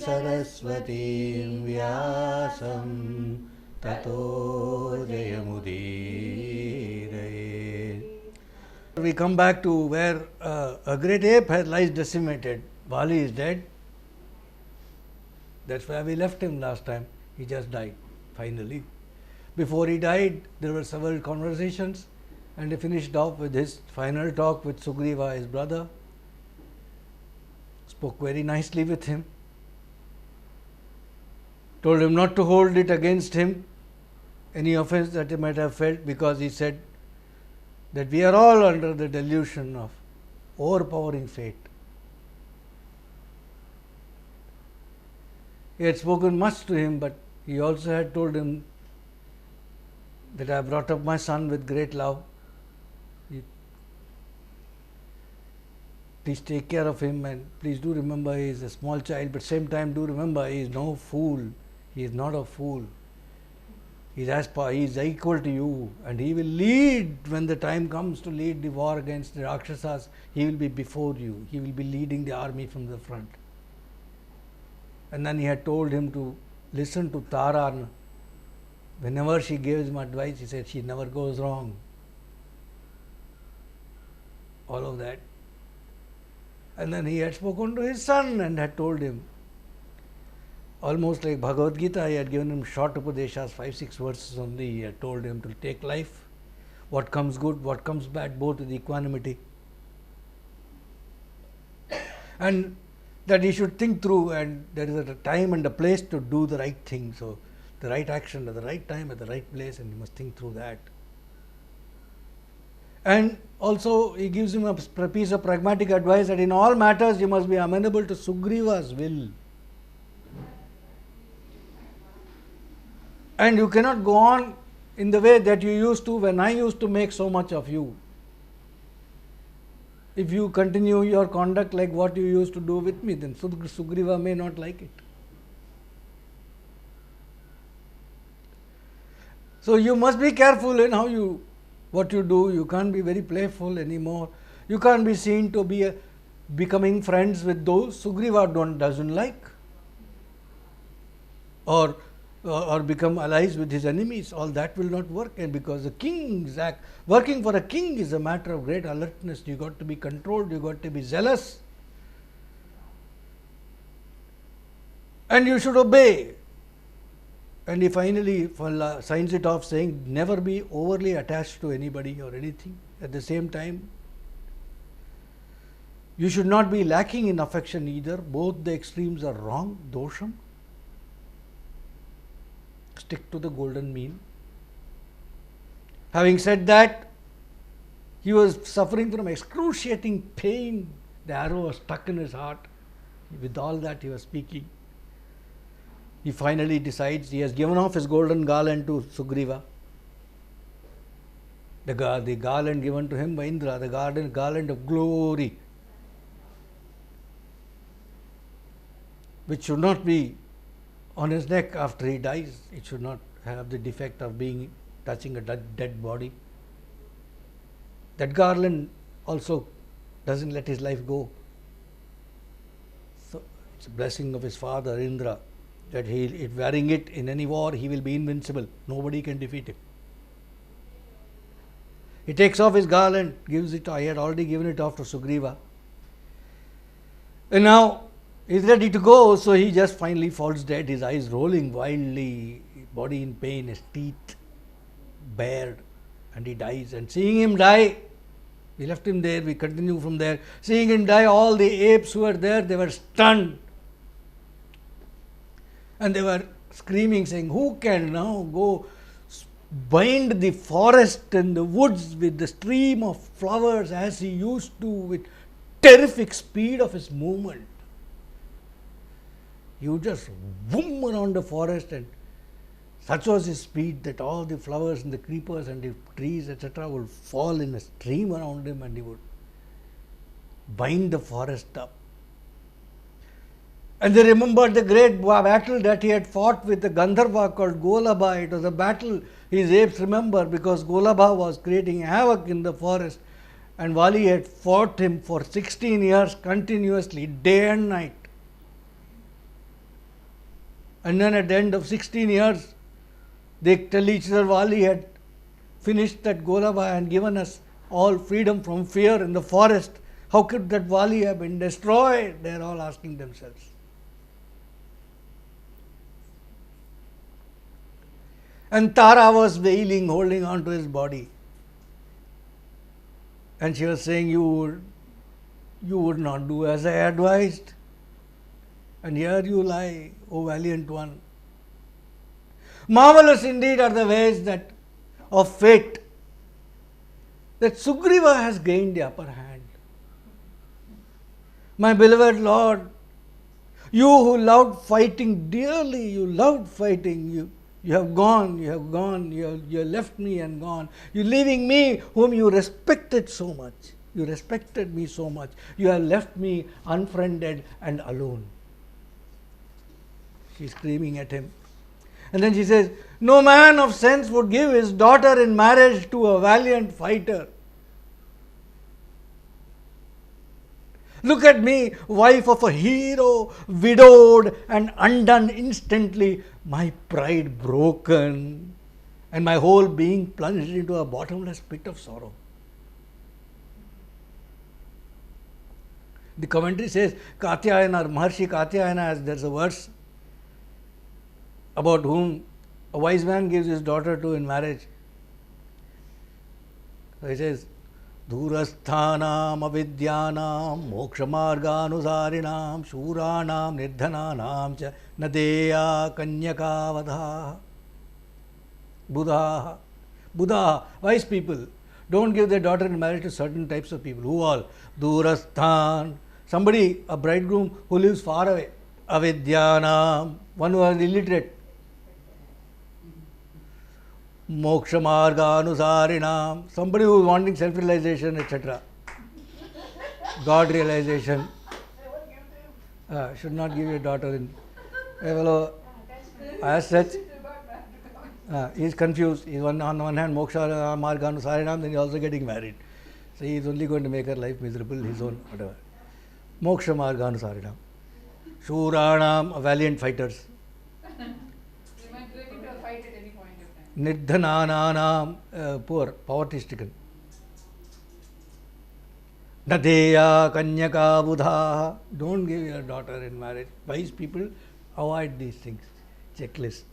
सरस्वतीं व्यासं ततो जयमुदीरये. We come back to where a great ape lies decimated. Vali is dead. That's where we left him last time. He just died, finally. Before he died, there were several conversations, and he finished off with his final talk with Sugriva, his brother. Spoke very nicely with him. Told him not to hold it against him, any offense that he might have felt, because he said that we are all under the delusion of overpowering fate. He had spoken much to him, but he also had told him that I brought up my son with great love. Please take care of him, and please do remember he is a small child, but same time do remember he is no fool. He is not a fool. He is equal to you, and he will lead when the time comes to lead the war against the Rakshasas. He will be before you. He will be leading the army from the front. And then he had told him to listen to Tara. Whenever she gives him advice, he said she never goes wrong. All of that. And then he had spoken to his son and had told him, almost like Bhagavad Gita, he had given him short upadeshas, 5-6 verses only. He had told him to take life, what comes good, what comes bad, both with equanimity. And that he should think through, and there is a time and a place to do the right thing. So, the right action at the right time, at the right place, and you must think through that. And also, he gives him a piece of pragmatic advice that in all matters you must be amenable to Sugriva's will. And you cannot go on in the way that you used to when I used to make so much of you. If you continue your conduct like what you used to do with me, then Sugriva may not like it. So you must be careful in what you do. You can't be very playful anymore. You can't be seen to be becoming friends with those Sugriva doesn't like, or become allies with his enemies. All that will not work, and because the king's act, working for a king is a matter of great alertness. You got to be controlled, you got to be zealous, and you should obey. And he finally signs it off saying, never be overly attached to anybody or anything. At the same time, you should not be lacking in affection either. Both the extremes are wrong, dosham. Stick to the golden mean. Having said that, he was suffering from excruciating pain. The arrow was stuck in his heart. With all that he was speaking, he finally decides, he has given off his golden garland to Sugriva. The garland given to him by Indra, the garland of glory, which should not be on his neck after he dies. It should not have the defect of touching a dead body. That garland also doesn't let his life go. So it's a blessing of his father Indra, that wearing it in any war, he will be invincible. Nobody can defeat him. He takes off his garland, gives it. I had already given it off to Sugriva, and now he's ready to go. So he just finally falls dead, his eyes rolling wildly, body in pain, his teeth bared, and he dies. And seeing him die, we left him there, we continue from there. Seeing him die, all the apes who were there, they were stunned. And they were screaming, saying, who can now go bind the forest and the woods with the stream of flowers as he used to, with terrific speed of his movement? You just boom around the forest, and such was his speed that all the flowers and the creepers and the trees, etc., would fall in a stream around him, and he would bind the forest up. And they remembered the great battle that he had fought with the Gandharva called Golabha. It was a battle his apes remember, because Golabha was creating havoc in the forest, and Vali had fought him for 16 years continuously, day and night. And then at the end of 16 years, they tell each other, Vali had finished that Golaba and given us all freedom from fear in the forest. How could that Vali have been destroyed? They are all asking themselves. And Tara was wailing, holding on to his body. And she was saying, you would not do as I advised. And here you lie, O valiant one. Marvelous indeed are the ways that of fate, that Sugriva has gained the upper hand. My beloved Lord, you who loved fighting dearly, you loved fighting, you have gone, you have left me and gone. You leaving me whom you respected so much. You respected me so much. You have left me unfriended and alone. She is screaming at him. And then she says, no man of sense would give his daughter in marriage to a valiant fighter. Look at me, wife of a hero, widowed and undone instantly, my pride broken, and my whole being plunged into a bottomless pit of sorrow. The commentary says, Katyayana, Maharshi Katyayana, as there's a verse about whom a wise man gives his daughter to in marriage. So he says, Dhurasthanam avidyanam mokshamarganusarinam shuranam nirdhananam cha nadeya kanyakavadha. Buddha, wise people, don't give their daughter in marriage to certain types of people. Who all? Dhurasthan, somebody, a bridegroom who lives far away. Avidyanam, one who is illiterate. Mokshamarganusarinam, somebody who is wanting self-realization, etc. God realization. Should not give your daughter in. As such, he is confused. He is on one hand Mokshamarganusarinam, then he is also getting married. So he is only going to make her life miserable, his own, whatever. Mokshamarganusarinam. Shuranam, valiant fighters. Nirdhananam, poor, poverty-stricken. Nadeya kanyaka buddha. Don't give your daughter in marriage. Wise people avoid these things. Checklist.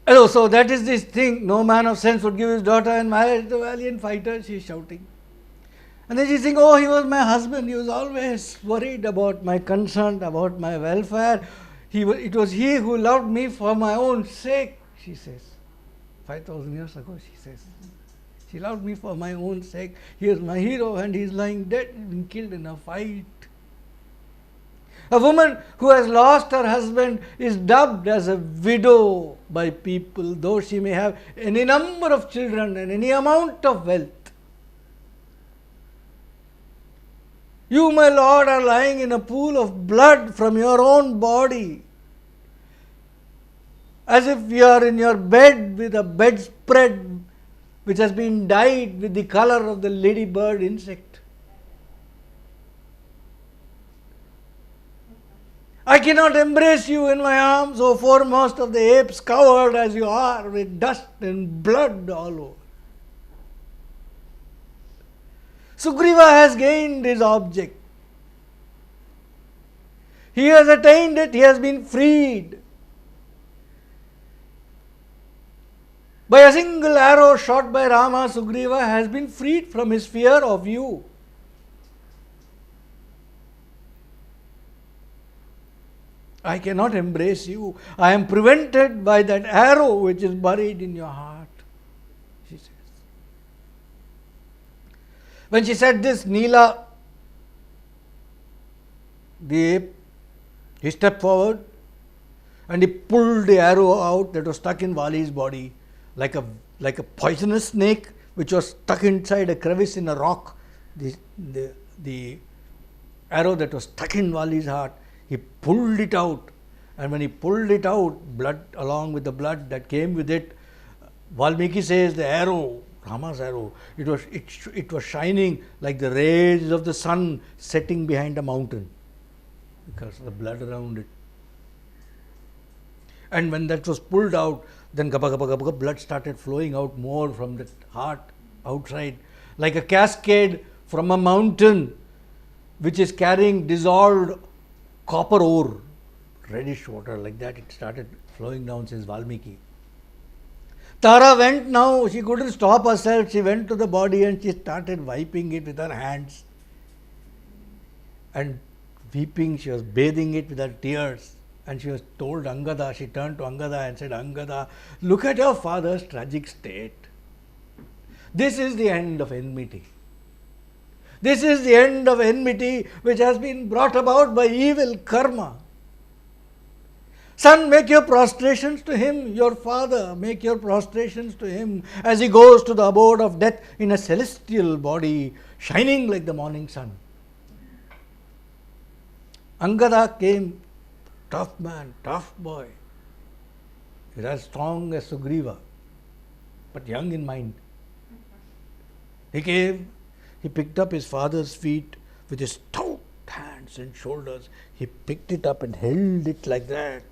Hello, so that is this thing. No man of sense would give his daughter in marriage to a valiant fighter, she is shouting. And then she is saying, oh, he was my husband. He was always worried about my concern, about my welfare. It was he who loved me for my own sake, she says. 5,000 years ago, she says. She loved me for my own sake. He is my hero and he is lying dead, been killed in a fight. A woman who has lost her husband is dubbed as a widow by people, though she may have any number of children and any amount of wealth. You, my Lord, are lying in a pool of blood from your own body, as if you are in your bed with a bedspread which has been dyed with the color of the ladybird insect. I cannot embrace you in my arms, O foremost of the apes, covered as you are with dust and blood all over. Sugriva has gained his object. He has attained it, he has been freed. By a single arrow shot by Rama, Sugriva has been freed from his fear of you. I cannot embrace you. I am prevented by that arrow which is buried in your heart, she says. When she said this, Neela, the ape, he stepped forward and he pulled the arrow out that was stuck in Vali's body. Like a poisonous snake which was stuck inside a crevice in a rock. The arrow that was stuck in Vali's heart, he pulled it out, and when he pulled it out, blood along with the blood that came with it, Valmiki says the arrow, Rama's arrow, it was shining like the rays of the sun setting behind a mountain because of the blood around it. And when that was pulled out, then gaba gaba gaba, blood started flowing out more from the heart outside, like a cascade from a mountain which is carrying dissolved copper ore, reddish water, like that it started flowing down, says Valmiki. Tara went now, she couldn't stop herself, she went to the body and she started wiping it with her hands. And weeping, she was bathing it with her tears. And she was told Angada, she turned to Angada and said, Angada, look at your father's tragic state. This is the end of enmity. This is the end of enmity which has been brought about by evil karma. Son, make your prostrations to him, your father, make your prostrations to him as he goes to the abode of death in a celestial body, shining like the morning sun. Angada came, tough man, tough boy. He was as strong as Sugriva, but young in mind. He came, he picked up his father's feet with his stout hands and shoulders. He picked it up and held it like that.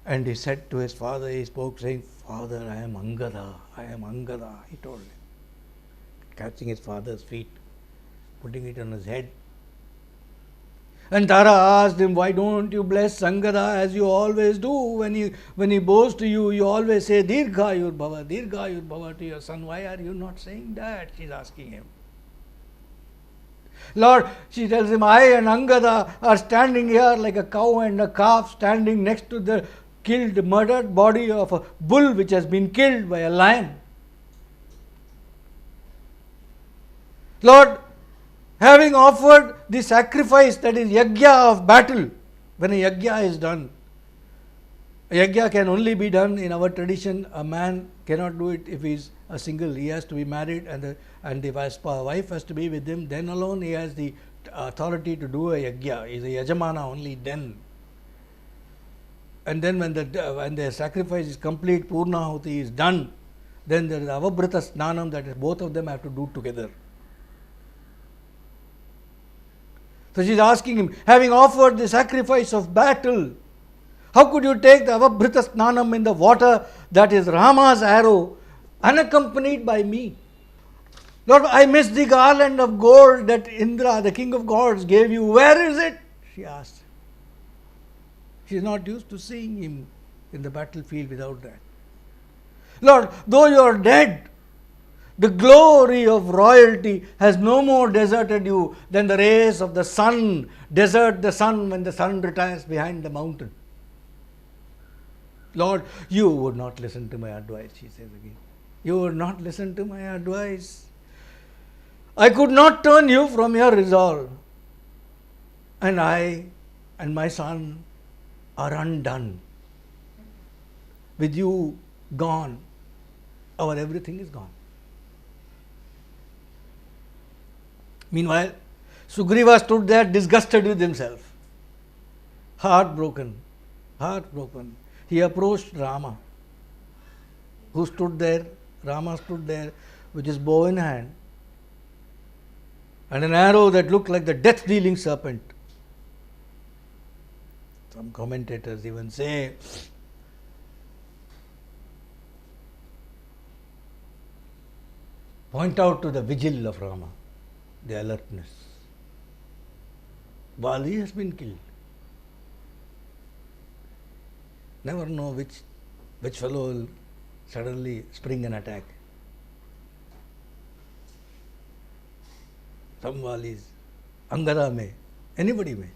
And he said to his father, he spoke saying, Father, I am Angada, he told him. Catching his father's feet, putting it on his head. And Tara asked him, why don't you bless Angada as you always do? When he bows to you, you always say, Dirghayur Bhava to your son. Why are you not saying that? She's asking him. Lord, she tells him, I and Angada are standing here like a cow and a calf standing next to the killed, murdered body of a bull which has been killed by a lion. Lord, having offered the sacrifice, that is yajna of battle, when a yajna is done, a yajna can only be done in our tradition. A man cannot do it if he is a single. He has to be married and the wife has to be with him. Then alone he has the authority to do a yajna. He is a yajamana only then. And then when the sacrifice is complete, Purnahuti is done, then there is Avabrita Snanam, that is both of them have to do together. So she is asking him, having offered the sacrifice of battle, how could you take the Avabrita Snanam in the water that is Rama's arrow, unaccompanied by me? Lord, I miss the garland of gold that Indra, the king of gods, gave you. Where is it? She asked. She is not used to seeing him in the battlefield without that. Lord, though you are dead, the glory of royalty has no more deserted you than the rays of the sun desert the sun when the sun retires behind the mountain. Lord, you would not listen to my advice, she says again. You would not listen to my advice. I could not turn you from your resolve. And I and my son are undone. With you gone, our everything is gone. Meanwhile, Sugriva stood there disgusted with himself, heartbroken. He approached Rama, who stood there. Rama stood there with his bow in hand and an arrow that looked like the death-dealing serpent. Some commentators even say point out to the vigil of Rama, the alertness. Vali has been killed. Never know which fellow will suddenly spring an attack. Some Valis, Angada may, anybody may.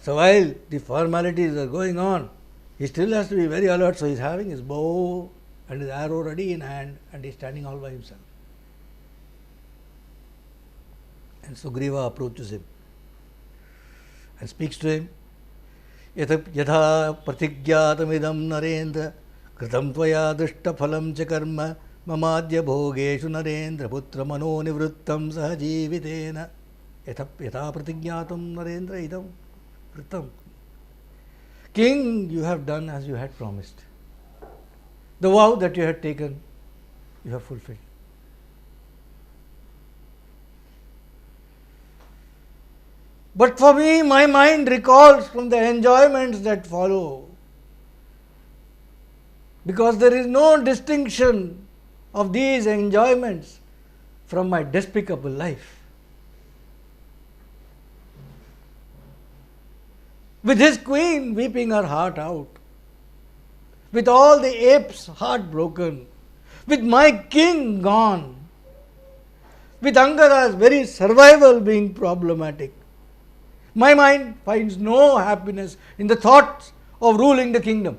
So while the formalities are going on, he still has to be very alert. So he is having his bow and his arrow ready in hand and he is standing all by himself. And Sugriva approaches him and speaks to him. Yatha pratigyatamidam narendra kritam tvaya drishta phalam cha karma mamadya bhogeshu narendra putra mano nivrittam sahajivitena yatha pratigyatam narendra idam kritam. King, you have done as you had promised. The vow that you had taken, you have fulfilled. But for me, my mind recalls from the enjoyments that follow because there is no distinction of these enjoyments from my despicable life. With his queen weeping her heart out, with all the apes heartbroken, with my king gone, with Angada's very survival being problematic, my mind finds no happiness in the thoughts of ruling the kingdom.